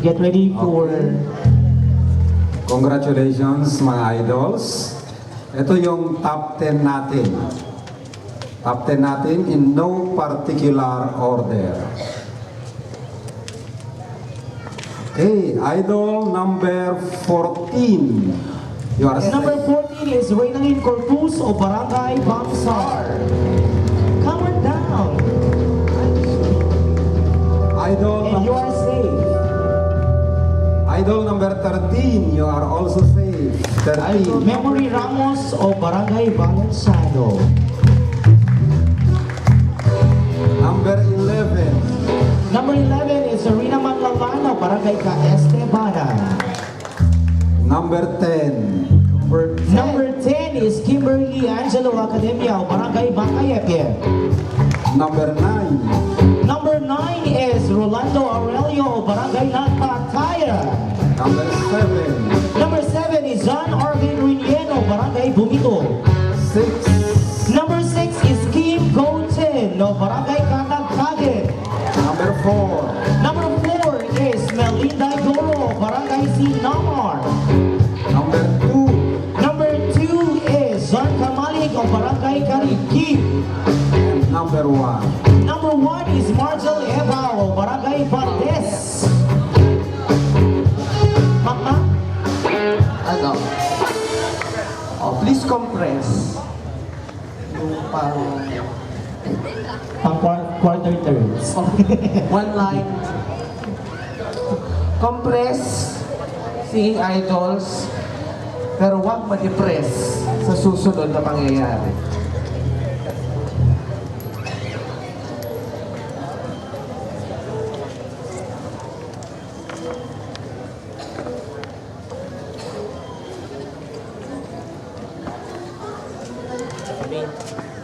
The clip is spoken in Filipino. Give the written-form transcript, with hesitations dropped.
Get ready for... Congratulations mga idols. Ito yung top 10 natin. Top 10 natin in no particular order. Okay, idol number 14. You are Number 14 is Reynalyn Corpus o Barangay Bamsar. Come on down. idol, And you are safe. idol number 13. You are also safe. 13. Memory Ramos o Barangay Valenciano. Number 11. Number 11 is Serena Manlalano, Barangay Ka Estebana. Number 10. Number 10 is Kimberly Angelo Academia, Barangay Bakayepe. Number 9. Number 9 is Rolando Aurelio, Barangay Nagpataya. Number 7. Number 7 is John Arvin Rinieno, Barangay Bumito. 6. Number 6 is Kim Goten, no Barangay Katagkage. Number 4. Number 4 is Melinda Doro, Barangay Sinamar. Number 2. Number 2 is John Kamalik of Barangay Kariki. And number 1. Number 1 is Marcel Evao, Barangay Valdez. Mama? Ano? Oh, please compress. Yung Pang quarter turns. one line. Compress si idols, pero huwag ma-depress sa susunod na pangyayari. Amen.